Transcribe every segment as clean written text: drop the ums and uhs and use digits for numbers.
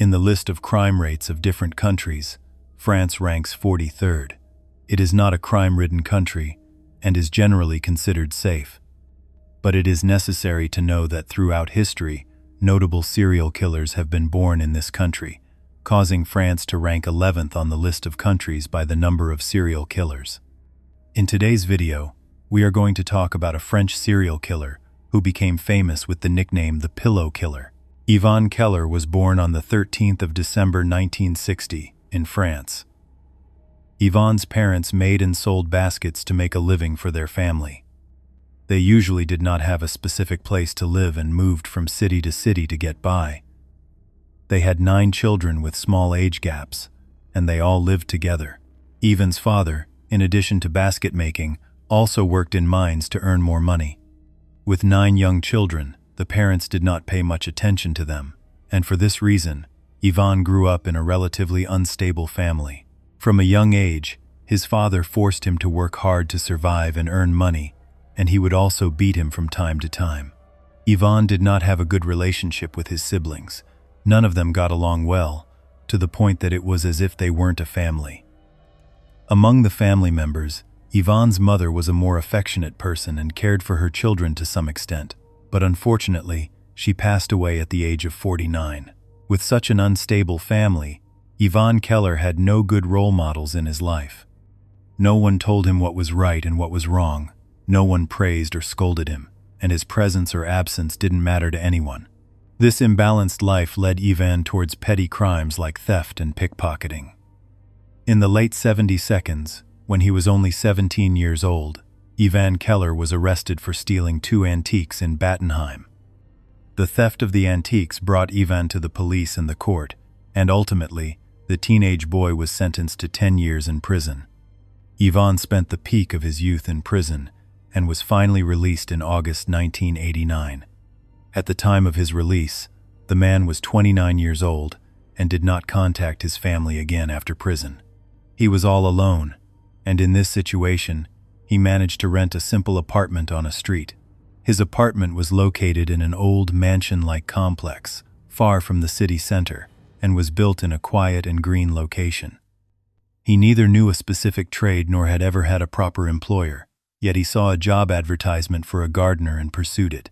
In the list of crime rates of different countries, France ranks 43rd. It is not a crime-ridden country and is generally considered safe. But it is necessary to know that throughout history, notable serial killers have been born in this country, causing France to rank 11th on the list of countries by the number of serial killers. In today's video, we are going to talk about a French serial killer who became famous with the nickname the Pillow Killer. Yvan Keller was born on the 13th of December 1960 in France. Yvan's parents made and sold baskets to make a living for their family. They usually did not have a specific place to live and moved from city to city to get by. They had 9 children with small age gaps, and they all lived together. Yvan's father, in addition to basket making, also worked in mines to earn more money. With 9 young children, the parents did not pay much attention to them, and for this reason, Yvan grew up in a relatively unstable family. From a young age, his father forced him to work hard to survive and earn money, and he would also beat him from time to time. Yvan did not have a good relationship with his siblings. None of them got along well, to the point that it was as if they weren't a family. Among the family members, Yvan's mother was a more affectionate person and cared for her children to some extent, but unfortunately, she passed away at the age of 49. With such an unstable family, Yvan Keller had no good role models in his life. No one told him what was right and what was wrong. No one praised or scolded him, and his presence or absence didn't matter to anyone. This imbalanced life led Yvan towards petty crimes like theft and pickpocketing. In the late 70s, when he was only 17 years old, Yvan Keller was arrested for stealing 2 antiques in Battenheim. The theft of the antiques brought Yvan to the police and the court, and ultimately, the teenage boy was sentenced to 10 years in prison. Yvan spent the peak of his youth in prison and was finally released in August 1989. At the time of his release, the man was 29 years old and did not contact his family again after prison. He was all alone, and in this situation, he managed to rent a simple apartment on a street. His apartment was located in an old mansion-like complex, far from the city center, and was built in a quiet and green location. He neither knew a specific trade nor had ever had a proper employer, yet he saw a job advertisement for a gardener and pursued it.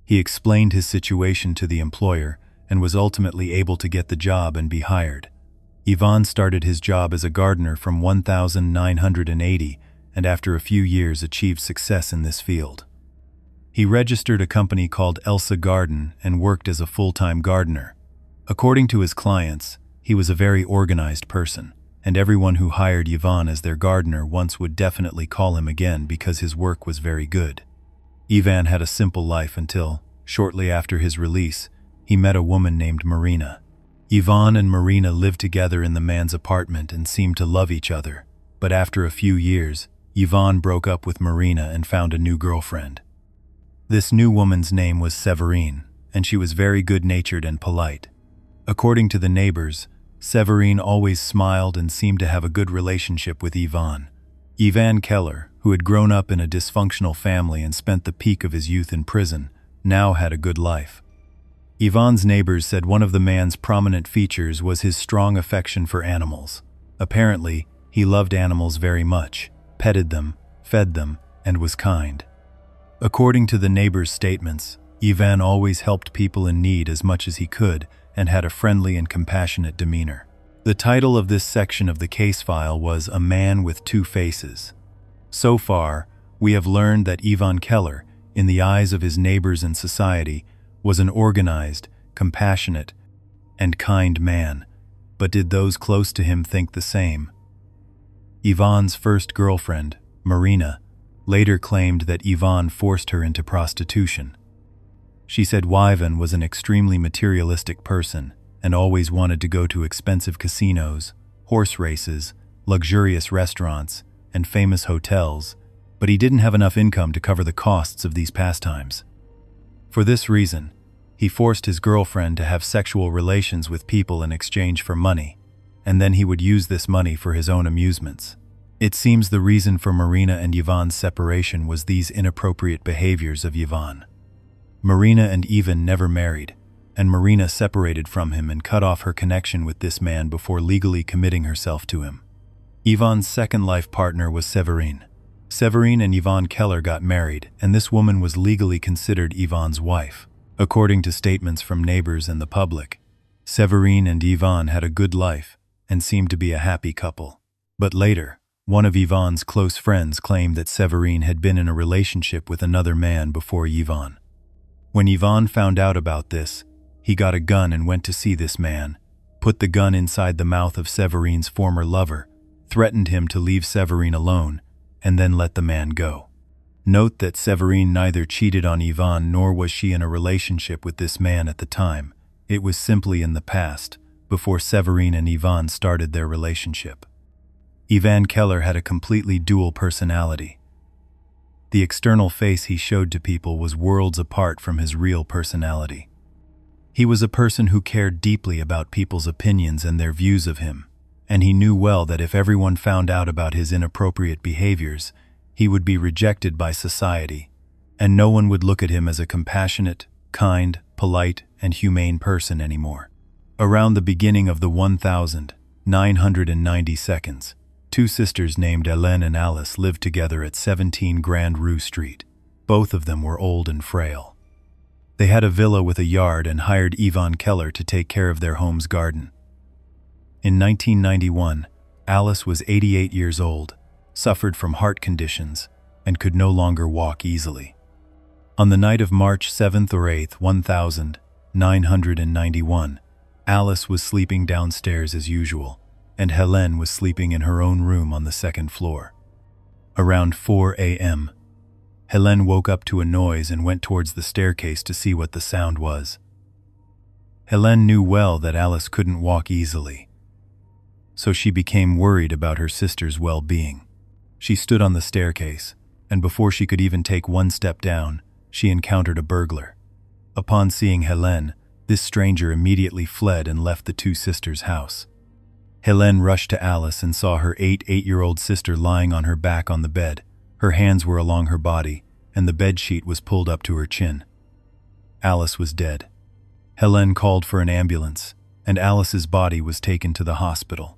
He explained his situation to the employer and was ultimately able to get the job and be hired. Yvan started his job as a gardener from 1980 and after a few years achieved success in this field. He registered a company called Elsa Garden and worked as a full-time gardener. According to his clients, he was a very organized person, and everyone who hired Yvan as their gardener once would definitely call him again because his work was very good. Yvan had a simple life until, shortly after his release, he met a woman named Marina. Yvan and Marina lived together in the man's apartment and seemed to love each other, but after a few years, Yvan broke up with Marina and found a new girlfriend. This new woman's name was Séverine, and she was very good-natured and polite. According to the neighbors, Séverine always smiled and seemed to have a good relationship with Yvan. Yvan Keller, who had grown up in a dysfunctional family and spent the peak of his youth in prison, now had a good life. Yvan's neighbors said one of the man's prominent features was his strong affection for animals. Apparently, he loved animals very much, petted them, fed them, and was kind. According to the neighbors' statements, Yvan always helped people in need as much as he could and had a friendly and compassionate demeanor. The title of this section of the case file was A Man with Two Faces. So far, we have learned that Yvan Keller, in the eyes of his neighbors and society, was an organized, compassionate, and kind man. But did those close to him think the same? Yvan's first girlfriend, Marina, later claimed that Yvan forced her into prostitution. She said Yvan was an extremely materialistic person and always wanted to go to expensive casinos, horse races, luxurious restaurants, and famous hotels, but he didn't have enough income to cover the costs of these pastimes. For this reason, he forced his girlfriend to have sexual relations with people in exchange for money, and then he would use this money for his own amusements. It seems the reason for Marina and Yvan's separation was these inappropriate behaviors of Yvan. Marina and Yvan never married, and Marina separated from him and cut off her connection with this man before legally committing herself to him. Yvan's second life partner was Séverine. Séverine and Yvan Keller got married, and this woman was legally considered Yvan's wife. According to statements from neighbors and the public, Séverine and Yvan had a good life and seemed to be a happy couple. But later, one of Yvan's close friends claimed that Séverine had been in a relationship with another man before Yvan. When Yvan found out about this, he got a gun and went to see this man, put the gun inside the mouth of Séverine's former lover, threatened him to leave Séverine alone, and then let the man go. Note that Séverine neither cheated on Yvan nor was she in a relationship with this man at the time. It was simply in the past, before Séverine and Yvan started their relationship. Yvan Keller had a completely dual personality. The external face he showed to people was worlds apart from his real personality. He was a person who cared deeply about people's opinions and their views of him, and he knew well that if everyone found out about his inappropriate behaviors, he would be rejected by society, and no one would look at him as a compassionate, kind, polite, and humane person anymore. Around the beginning of the 1990 seconds, two sisters named Hélène and Alice lived together at 17 Grand Rue Street. Both of them were old and frail. They had a villa with a yard and hired Yvan Keller to take care of their home's garden. In 1991, Alice was 88 years old, suffered from heart conditions, and could no longer walk easily. On the night of March 7th or 8th, 1991, Alice was sleeping downstairs as usual, and Hélène was sleeping in her own room on the second floor. Around 4 a.m., Hélène woke up to a noise and went towards the staircase to see what the sound was. Hélène knew well that Alice couldn't walk easily, so she became worried about her sister's well-being. She stood on the staircase, and before she could even take one step down, she encountered a burglar. Upon seeing Hélène, this stranger immediately fled and left the two sisters' house. Hélène rushed to Alice and saw her 8-year-old sister lying on her back on the bed. Her hands were along her body, and the bedsheet was pulled up to her chin. Alice was dead. Hélène called for an ambulance, and Alice's body was taken to the hospital.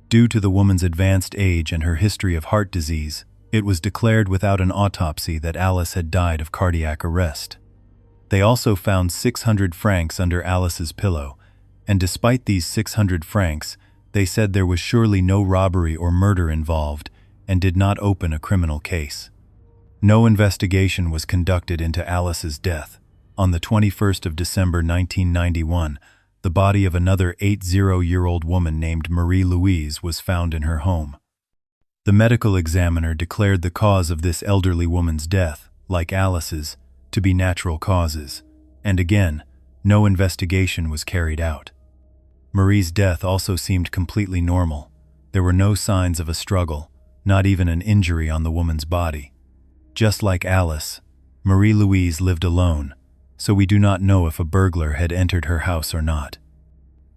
Due to the woman's advanced age and her history of heart disease, it was declared without an autopsy that Alice had died of cardiac arrest. They also found 600 francs under Alice's pillow, and despite these 600 francs, they said there was surely no robbery or murder involved and did not open a criminal case. No investigation was conducted into Alice's death. On the 21st of December 1991, the body of another 80-year-old woman named Marie-Louise was found in her home. The medical examiner declared the cause of this elderly woman's death, like Alice's, to be natural causes, and again, no investigation was carried out. Marie's death also seemed completely normal. There were no signs of a struggle, not even an injury on the woman's body. Just like Alice, Marie-Louise lived alone, so we do not know if a burglar had entered her house or not.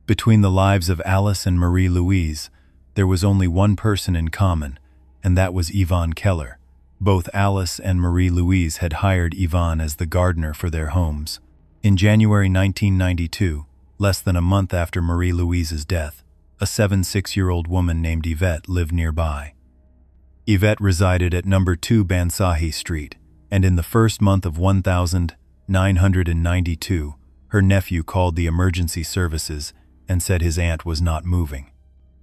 Between the lives of Alice and Marie-Louise, there was only one person in common, and that was Yvan Keller. Both Alice and Marie-Louise had hired Yvan as the gardener for their homes. In January 1992, less than a month after Marie-Louise's death, a 76-year-old woman named Yvette lived nearby. Yvette resided at number 2 Bansahi Street, and in the first month of 1992, her nephew called the emergency services and said his aunt was not moving.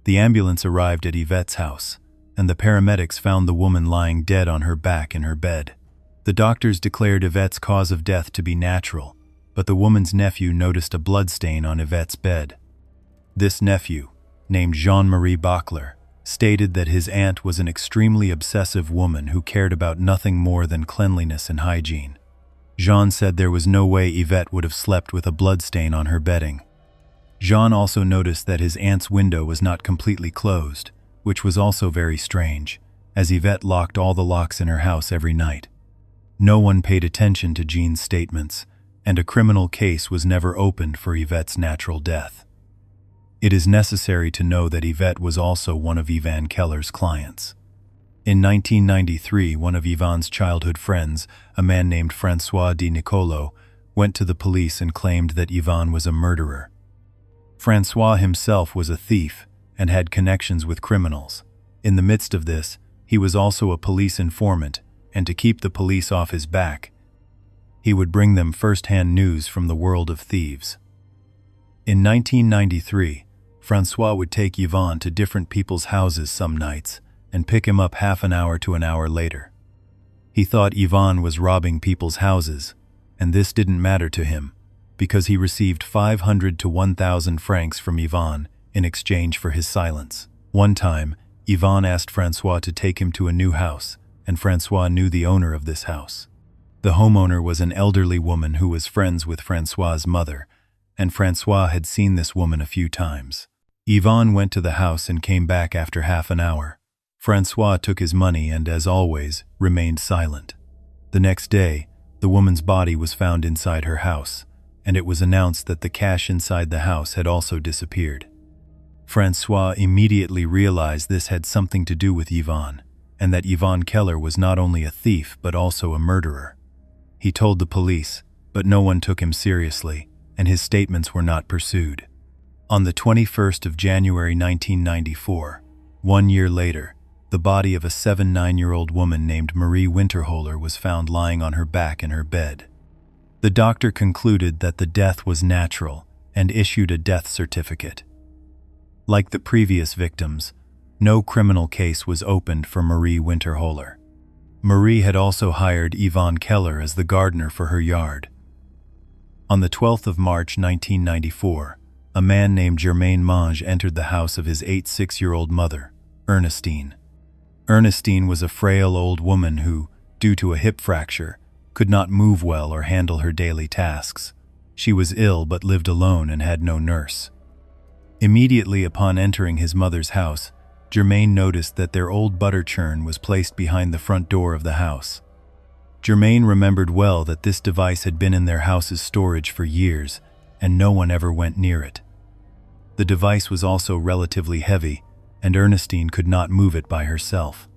The ambulance arrived at Yvette's house, and the paramedics found the woman lying dead on her back in her bed. The doctors declared Yvette's cause of death to be natural, but the woman's nephew noticed a bloodstain on Yvette's bed. This nephew, named Jean-Marie Bachler, stated that his aunt was an extremely obsessive woman who cared about nothing more than cleanliness and hygiene. Jean said there was no way Yvette would have slept with a bloodstain on her bedding. Jean also noticed that his aunt's window was not completely closed, which was also very strange, as Yvette locked all the locks in her house every night. No one paid attention to Jean's statements, and a criminal case was never opened for Yvette's natural death. It is necessary to know that Yvette was also one of Yvan Keller's clients. In 1993, one of Yvan's childhood friends, a man named François Di Nicolo, went to the police and claimed that Yvan was a murderer. Francois himself was a thief and had connections with criminals. In the midst of this, he was also a police informant, and to keep the police off his back, he would bring them first-hand news from the world of thieves. In 1993, Francois would take Yvan to different people's houses some nights and pick him up half an hour to an hour later. He thought Yvan was robbing people's houses, and this didn't matter to him, because he received 500 to 1,000 francs from Yvan in exchange for his silence. One time, Yvan asked Francois to take him to a new house, and Francois knew the owner of this house. The homeowner was an elderly woman who was friends with Francois's mother, and Francois had seen this woman a few times. Yvan went to the house and came back after half an hour. Francois took his money and, as always, remained silent. The next day, the woman's body was found inside her house, and it was announced that the cash inside the house had also disappeared. Francois immediately realized this had something to do with Yvan, and that Yvan Keller was not only a thief but also a murderer. He told the police, but no one took him seriously, and his statements were not pursued. On the 21st of January 1994, 1 year later, the body of a 79-year-old woman named Marie Winterholer was found lying on her back in her bed. The doctor concluded that the death was natural and issued a death certificate. Like the previous victims, no criminal case was opened for Marie Winterholer. Marie had also hired Yvan Keller as the gardener for her yard. On the 12th of March 1994, a man named Germain Mange entered the house of his 86-year-old mother, Ernestine. Ernestine was a frail old woman who, due to a hip fracture, could not move well or handle her daily tasks. She was ill but lived alone and had no nurse. Immediately upon entering his mother's house, Germain noticed that their old butter churn was placed behind the front door of the house. Germain remembered well that this device had been in their house's storage for years, and no one ever went near it. The device was also relatively heavy, and Ernestine could not move it by herself.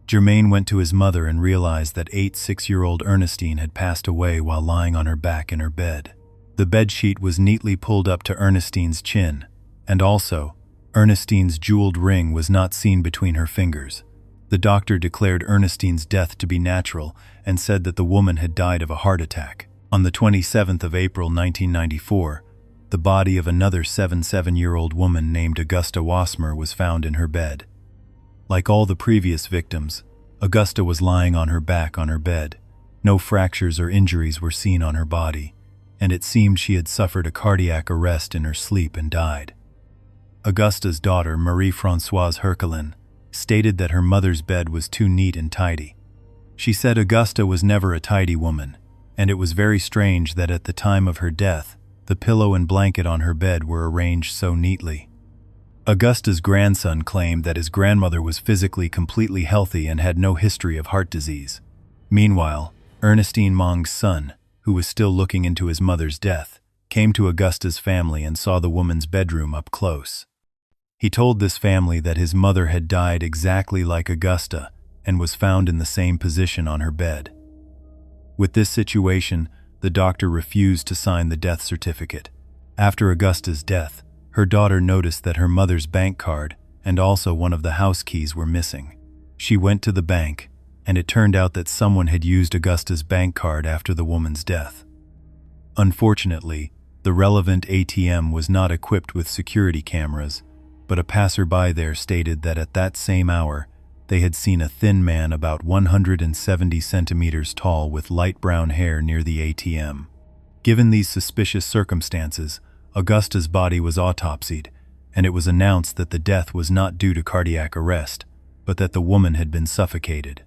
Germain went to his mother and realized that 86-year-old Ernestine had passed away while lying on her back in her bed. The bedsheet was neatly pulled up to Ernestine's chin, and also, Ernestine's jeweled ring was not seen between her fingers. The doctor declared Ernestine's death to be natural and said that the woman had died of a heart attack. On the 27th of April 1994, the body of another 77-year-old woman named Augusta Wasmer was found in her bed. Like all the previous victims, Augusta was lying on her back on her bed. No fractures or injuries were seen on her body, and it seemed she had suffered a cardiac arrest in her sleep and died. Augusta's daughter, Marie-Françoise Herkelin, stated that her mother's bed was too neat and tidy. She said Augusta was never a tidy woman, and it was very strange that at the time of her death, the pillow and blanket on her bed were arranged so neatly. Augusta's grandson claimed that his grandmother was physically completely healthy and had no history of heart disease. Meanwhile, Ernestine Mange's son, who was still looking into his mother's death, came to Augusta's family and saw the woman's bedroom up close. He told this family that his mother had died exactly like Augusta and was found in the same position on her bed. With this situation, the doctor refused to sign the death certificate. After Augusta's death, her daughter noticed that her mother's bank card and also one of the house keys were missing. She went to the bank, and it turned out that someone had used Augusta's bank card after the woman's death. Unfortunately, the relevant ATM was not equipped with security cameras, but a passerby there stated that at that same hour, they had seen a thin man about 170 centimeters tall with light brown hair near the ATM. Given these suspicious circumstances, Augusta's body was autopsied, and it was announced that the death was not due to cardiac arrest, but that the woman had been suffocated.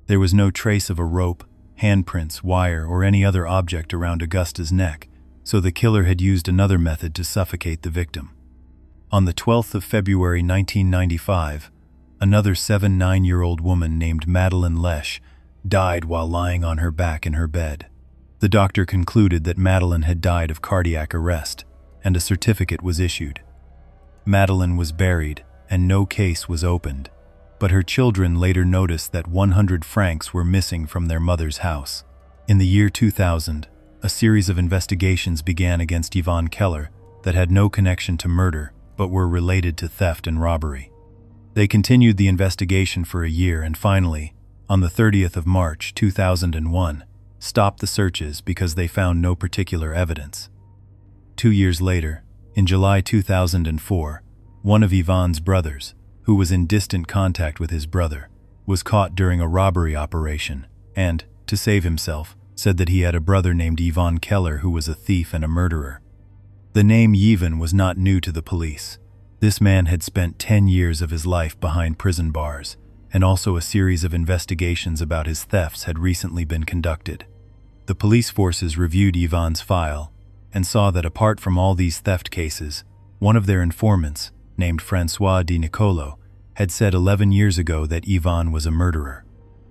There was no trace of a rope, handprints, wire, or any other object around Augusta's neck, so the killer had used another method to suffocate the victim. On the 12th of February 1995, another 79-year-old woman named Madeleine Lesch died while lying on her back in her bed. The doctor concluded that Madeleine had died of cardiac arrest, and a certificate was issued. Madeleine was buried, and no case was opened, but her children later noticed that 100 francs were missing from their mother's house. In the year 2000, a series of investigations began against Yvan Keller that had no connection to murder but were related to theft and robbery. They continued the investigation for a year and finally, on the 30th of March 2001, stopped the searches because they found no particular evidence. 2 years later, in July 2004, one of Yvan's brothers, who was in distant contact with his brother, was caught during a robbery operation and, to save himself, said that he had a brother named Yvan Keller who was a thief and a murderer. The name Yvan was not new to the police. This man had spent 10 years of his life behind prison bars, and also a series of investigations about his thefts had recently been conducted. The police forces reviewed Yvan's file and saw that apart from all these theft cases, one of their informants, named Francois Di Nicolo, had said 11 years ago that Yvan was a murderer.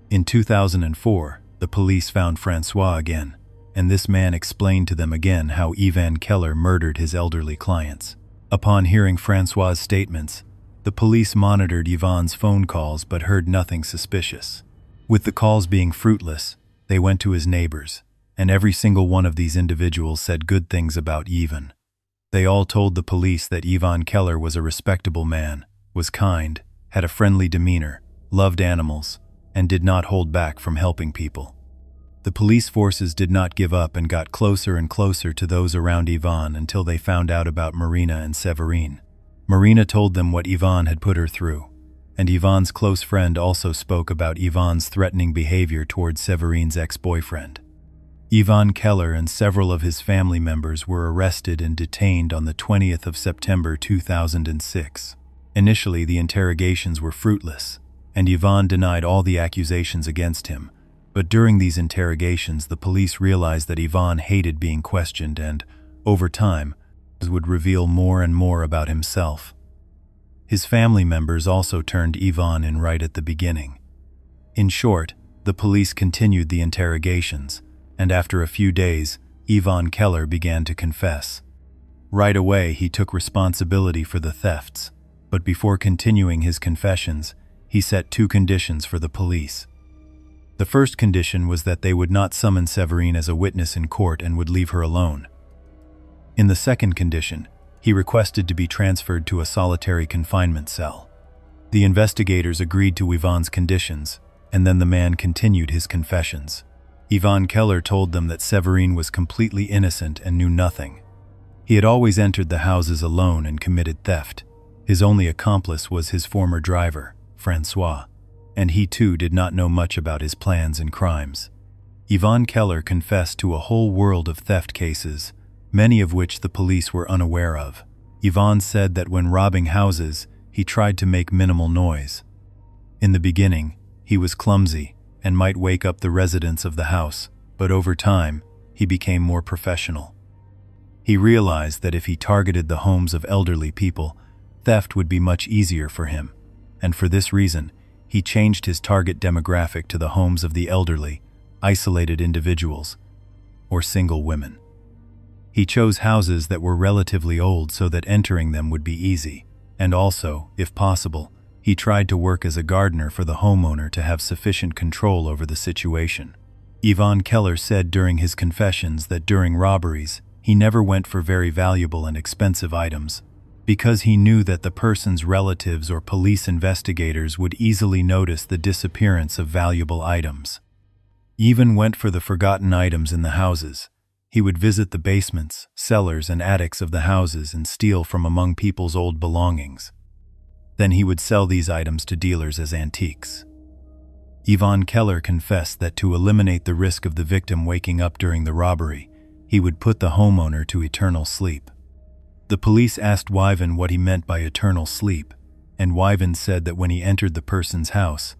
In 2004, the police found Francois again, and this man explained to them again how Yvan Keller murdered his elderly clients. Upon hearing Francois's statements, the police monitored Yvan's phone calls but heard nothing suspicious. With the calls being fruitless, they went to his neighbors, and every single one of these individuals said good things about Yvan. They all told the police that Yvan Keller was a respectable man, was kind, had a friendly demeanor, loved animals, and did not hold back from helping people. The police forces did not give up and got closer and closer to those around Yvan until they found out about Marina and Severine. Marina told them what Yvan had put her through, and Yvan's close friend also spoke about Yvan's threatening behavior towards Severine's ex-boyfriend. Yvan Keller and several of his family members were arrested and detained on the 20th of September 2006. Initially, the interrogations were fruitless, and Yvan denied all the accusations against him. But during these interrogations, the police realized that Yvan hated being questioned and, over time, would reveal more and more about himself. His family members also turned Yvan in right at the beginning. In short, the police continued the interrogations, and after a few days, Yvan Keller began to confess. Right away, he took responsibility for the thefts, but before continuing his confessions, he set 2 conditions for the police. The first condition was that they would not summon Severine as a witness in court and would leave her alone. In the second condition, he requested to be transferred to a solitary confinement cell. The investigators agreed to Yvan's conditions, and then the man continued his confessions. Yvan Keller told them that Severine was completely innocent and knew nothing. He had always entered the houses alone and committed theft. His only accomplice was his former driver, Francois, and he too did not know much about his plans and crimes. Yvan Keller confessed to a whole world of theft cases, many of which the police were unaware of. Yvan said that when robbing houses, he tried to make minimal noise. In the beginning, he was clumsy and might wake up the residents of the house, but over time, he became more professional. He realized that if he targeted the homes of elderly people, theft would be much easier for him, and for this reason, he changed his target demographic to the homes of the elderly, isolated individuals, or single women. He chose houses that were relatively old so that entering them would be easy, and also, if possible, he tried to work as a gardener for the homeowner to have sufficient control over the situation. Yvan Keller said during his confessions that during robberies, he never went for very valuable and expensive items, because he knew that the person's relatives or police investigators would easily notice the disappearance of valuable items. Yvan went for the forgotten items in the houses. He would visit the basements, cellars, and attics of the houses and steal from among people's old belongings. Then he would sell these items to dealers as antiques. Yvan Keller confessed that to eliminate the risk of the victim waking up during the robbery, he would put the homeowner to eternal sleep. The police asked Yvan what he meant by eternal sleep, and Yvan said that when he entered the person's house,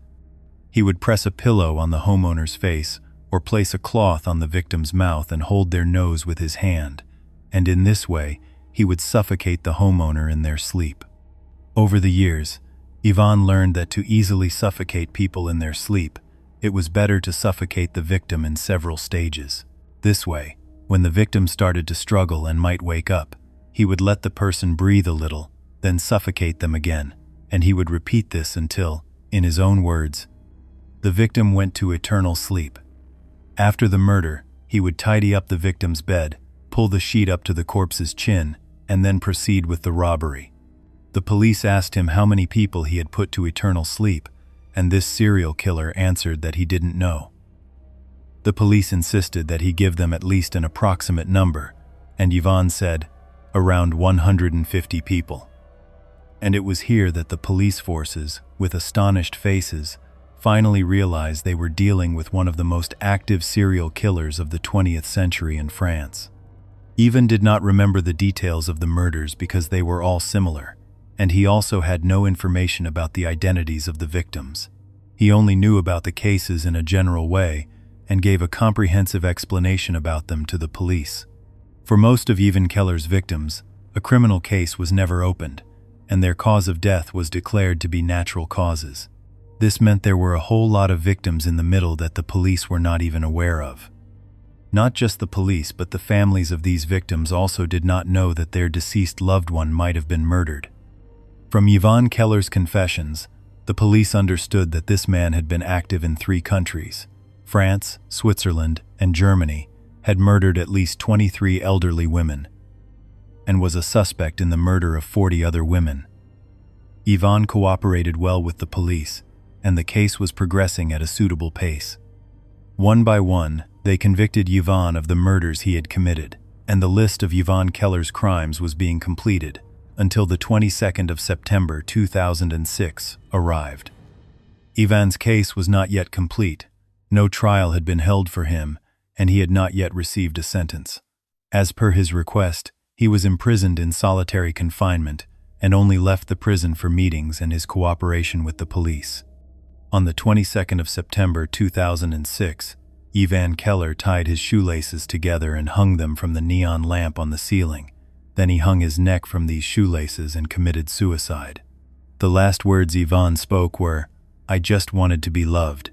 he would press a pillow on the homeowner's face or place a cloth on the victim's mouth and hold their nose with his hand, and in this way, he would suffocate the homeowner in their sleep. Over the years, Yvan learned that to easily suffocate people in their sleep, it was better to suffocate the victim in several stages. This way, when the victim started to struggle and might wake up, he would let the person breathe a little, then suffocate them again, and he would repeat this until, in his own words, the victim went to eternal sleep. After the murder, He would tidy up the victim's bed, pull the sheet up to the corpse's chin, and then proceed with the robbery. The police asked him how many people he had put to eternal sleep, and this serial killer answered that he didn't know. The police insisted that he give them at least an approximate number, and Yvan said, around 150 people. And it was here that the police forces, with astonished faces, finally realized they were dealing with one of the most active serial killers of the 20th century in France. Yvan did not remember the details of the murders because they were all similar, and he also had no information about the identities of the victims. He only knew about the cases in a general way and gave a comprehensive explanation about them to the police. For most of Yvan Keller's victims, a criminal case was never opened, and their cause of death was declared to be natural causes. This meant there were a whole lot of victims in the middle that the police were not even aware of. Not just the police, but the families of these victims also did not know that their deceased loved one might have been murdered. From Yvan Keller's confessions, the police understood that this man had been active in 3 countries, France, Switzerland, and Germany, had murdered at least 23 elderly women, and was a suspect in the murder of 40 other women. Yvan cooperated well with the police, and the case was progressing at a suitable pace. One by one, they convicted Yvan of the murders he had committed, and the list of Yvan Keller's crimes was being completed, until the 22nd of September 2006 arrived. Yvan's case was not yet complete. No trial had been held for him, and he had not yet received a sentence. As per his request, he was imprisoned in solitary confinement and only left the prison for meetings and his cooperation with the police. On the 22nd of September 2006, Yvan Keller tied his shoelaces together and hung them from the neon lamp on the ceiling. Then he hung his neck from these shoelaces and committed suicide. The last words Yvan spoke were, "I just wanted to be loved,"